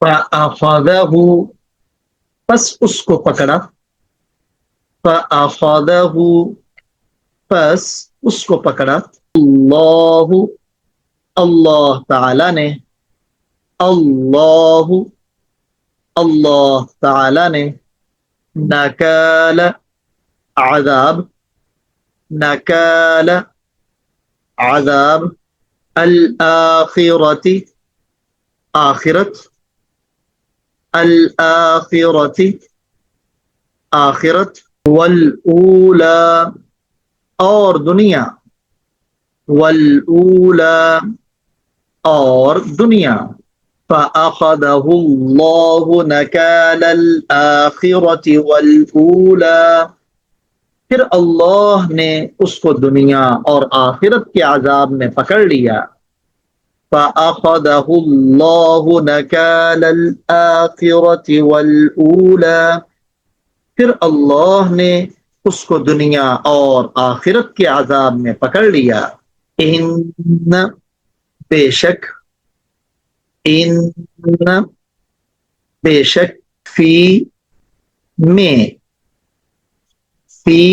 فأخذه پس اس کو پکڑا، فأخذه پس اس کو پکڑا، اللہ اللہ تعالی نے، اللہ اللہ تعالی نے، نکال عذاب، نکال عذاب، الآخرتی آخرت، الآخرتی آخرت، والأولا اور دنیا، والأولا اور دنیا، فأخذه الله نكال الآخرة والأولى پھر اللہ نے اس کو دنیا اور آخرت کے عذاب میں پکڑ لیا، فأخذه الله نكال الآخرة والأولى پھر اللہ نے اس کو دنیا اور آخرت کے عذاب میں پکڑ لیا، ان بے شک، ان بے شک، فی میں، فی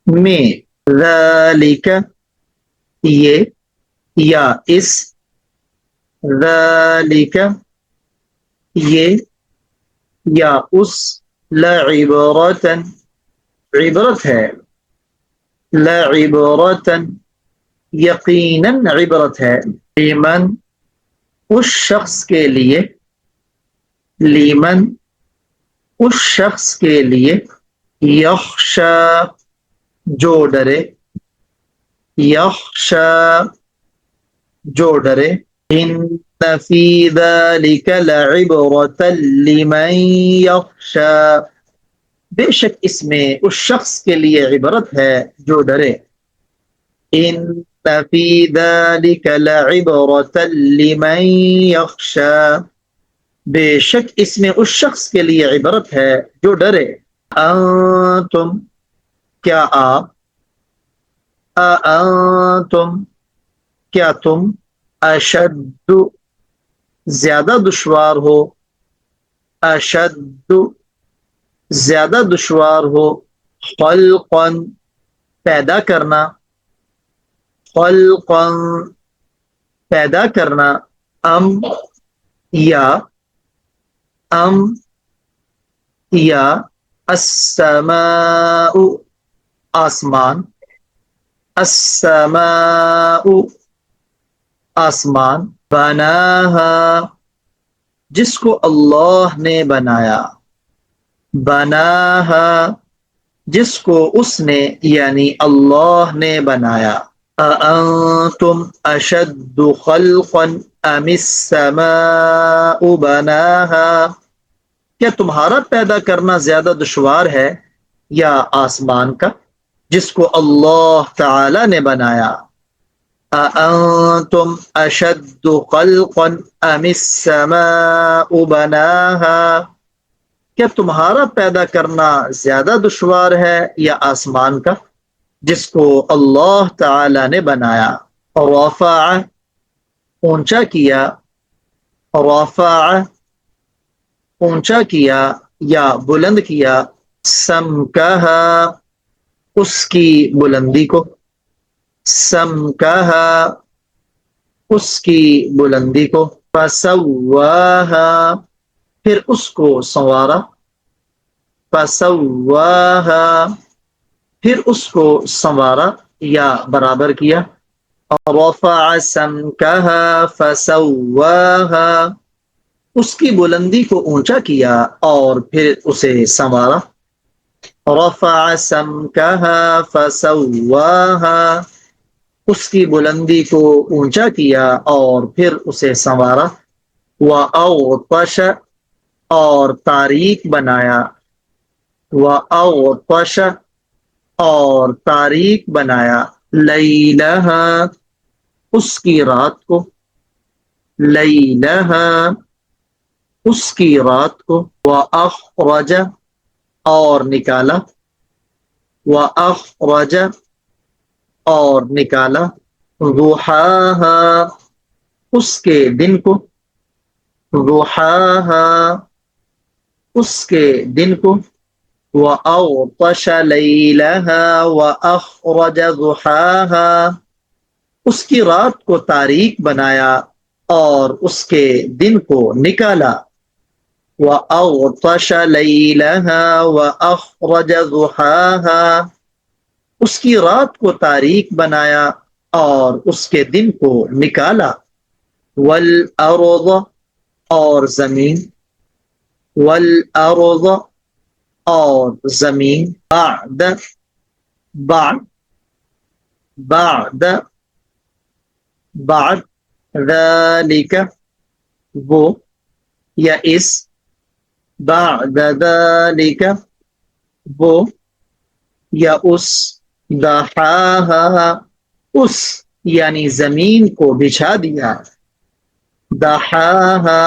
میں، ذالک یہ یا اس، ذالک یہ یا اس، لعبرتن عبرت ہے، لعبرتن یقیناً عبرت ہے، لمن اس شخص کے لیے، لیمن اس شخص کے لیے، یخشا جو ڈرے، یخشا جو ڈرے، ان فی ذلک لعبرۃ لمن یخشا بے شک اس میں اس شخص کے لیے عبرت ہے جو ڈرے، ان فی ذلک لعبرۃ لمن یخشا بے شک اس میں اس شخص کے لیے عبرت ہے جو ڈرے، انتم کیا آپ، انتم کیا تم، اشد زیادہ دشوار ہو، اشد زیادہ دشوار ہو، خلقا پیدا کرنا، خلقا پیدا کرنا، ام یا، ام یا، السماء آسمان، السماء آسمان، بناہا جس کو اللہ نے بنایا، بناہا جس کو اس نے یعنی اللہ نے بنایا، اَأَنتُمْ أَشَدُّ خَلْقًا أَمِ السَّمَاءُ بَنَاهَا کیا تمہارا پیدا کرنا زیادہ دشوار ہے یا آسمان کا جس کو اللہ تعالی نے بنایا، اَأَنتُمْ أَشَدُّ خَلْقًا أَمِ السَّمَاءُ بَنَاهَا کیا تمہارا پیدا کرنا زیادہ دشوار ہے یا آسمان کا جس کو اللہ تعالی نے بنایا، رفع اونچا کیا، رفع اونچا کیا یا بلند کیا، سمکہا اس کی بلندی کو، سمکہا اس کی بلندی کو، فسواہا پھر اس کو سنوارا، فسواہا پھر اس کو سنوارا یا برابر کیا، رفع سمکہا فسواہا اس کی بلندی کو اونچا کیا اور پھر اسے سنوارا، رفع سمکہا فسواہا اس کی بلندی کو اونچا کیا اور پھر اسے سنوارا، وَأَغْطَشَ اور تاریک بنایا، وَأَغْطَشَ اور تاریک بنایا، لیلہا اس کی رات کو، لیلہا اس کی رات کو، وَأَخْرَجَ اور نکالا، وَأَخْرَجَ اور نکالا، ضُحَاہَا اس کے دن کو، ضحاها اس کے دن کو، وأغطش ليلها وأخرج ضحاها اس کی رات کو تاریک بنایا اور اس کے دن کو نکالا، وأغطش ليلها وأخرج ضحاها اس کی رات کو تاریک بنایا اور اس کے دن کو نکالا، والأرض اور زمین، والأرض اور زمین، بعد بعد بعد ذالک وہ یا اس، بعد ذالک وہ یا اس، دحاها اس یعنی زمین کو بچھا دیا، دحاها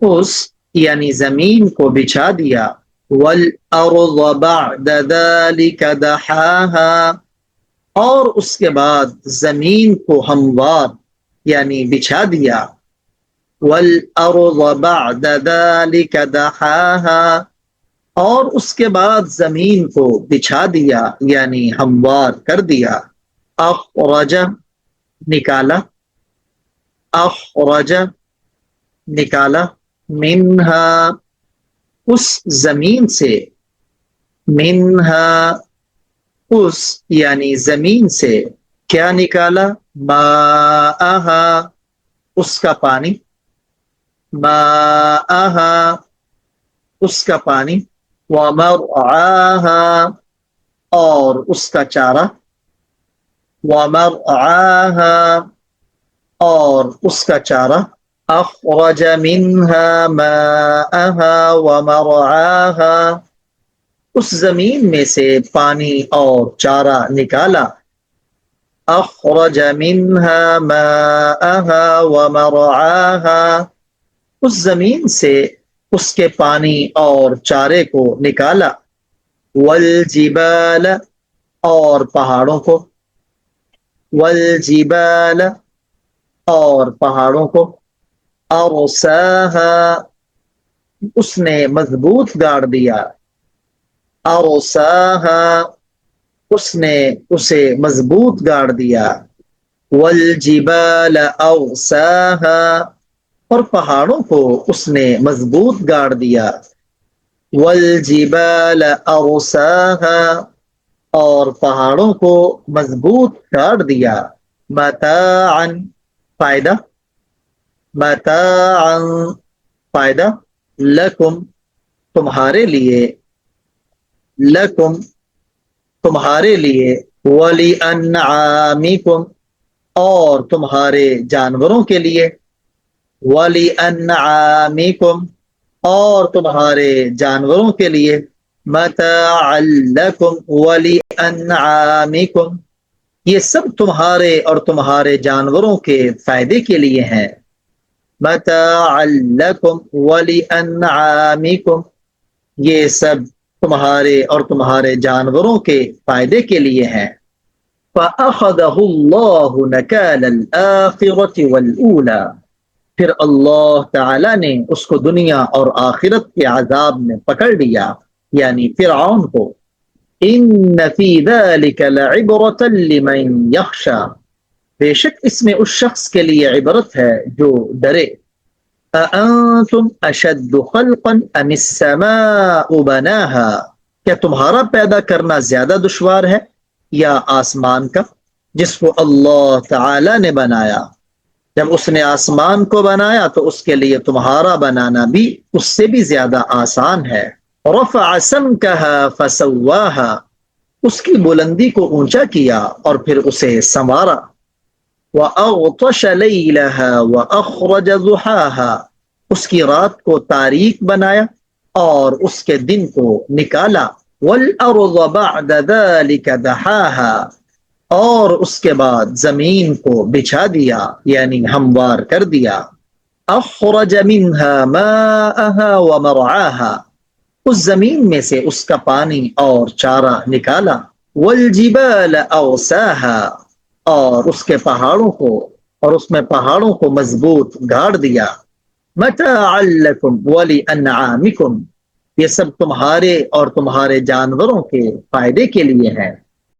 اس یعنی زمین کو بچھا دیا، والارض بعد ذلك دحاها اور اس کے بعد زمین کو ہموار یعنی بچھا دیا، والارض بعد ذلك دحاها اور اس کے بعد زمین کو بچھا دیا یعنی ہموار کر دیا، اخرج نکالا، اخرج نکالا، منہا اس زمین سے، منہا اس یعنی زمین سے کیا نکالا، ماءہا اس کا پانی، ماءہا اس کا پانی، ومرعاہا اور اس کا چارہ، ومرعاہا اور اس کا چارہ، اخرج منها ماءها ومرعاها اس زمین میں سے پانی اور چارہ نکالا، اخرج منها ماءها ومرعاها اس زمین سے اس کے پانی اور چارے کو نکالا، والجبال اور پہاڑوں کو، والجبال اور پہاڑوں کو، ارساہا اس نے مضبوط گاڑ دیا، ارساہا اس نے اسے مضبوط گاڑ دیا، والجبال ارساہا اور پہاڑوں کو اس نے مضبوط گاڑ دیا، والجبال ارساہا اور پہاڑوں کو مضبوط گاڑ دیا، متاعا فائدہ، متاعا فائدہ، لکم تمہارے لیے، لکم تمہارے لیے، ولی انعامکم اور تمہارے جانوروں کے لیے، ولی انعامکم اور تمہارے جانوروں کے لیے، متاعا لکم ولی انعامکم یہ سب تمہارے اور تمہارے جانوروں کے فائدے کے لیے ہیں، متاعا لکم ولانعامکم یہ سب تمہارے اور تمہارے جانوروں کے فائدے کے لیے ہیں، فَأَخَذَهُ اللَّهُ نَكَالَ الْآخِرَةِ وَالْأُولَى پھر اللہ تعالی نے اس کو دنیا اور آخرت کے عذاب میں پکڑ لیا یعنی فرعون کو، ان فی ذلک لعبرۃ لمن یخشی بے شک اس میں اس شخص کے لیے عبرت ہے جو ڈرے، اانتم اشد خلقا ام السماء بناها کیا تمہارا پیدا کرنا زیادہ دشوار ہے یا آسمان کا جس کو اللہ تعالی نے بنایا، جب اس نے آسمان کو بنایا تو اس کے لیے تمہارا بنانا بھی اس سے بھی زیادہ آسان ہے، رفع سمکها فسواها اس کی بلندی کو اونچا کیا اور پھر اسے سنوارا، وَأَغْطَشَ لَيْلَهَا وَأَخْرَجَ ضُحَاهَا اس کی رات کو تاریک بنایا اور اس کے دن کو نکالا، وَالْأَرْضَ بَعْدَ ذَلِكَ دَحَاهَا اور اس کے بعد زمین کو بچھا دیا یعنی ہموار کر دیا، أَخْرَجَ مِنْهَا مَاءَهَا وَمَرْعَاهَا اس زمین میں سے اس کا پانی اور چارہ نکالا، وَالْجِبَالَ أَرْسَاهَا اور اس کے پہاڑوں کو اور اس میں پہاڑوں کو مضبوط گاڑ دیا، متاعا لکم ولانعامکم، یہ سب تمہارے اور تمہارے جانوروں کے فائدے کے لیے ہے۔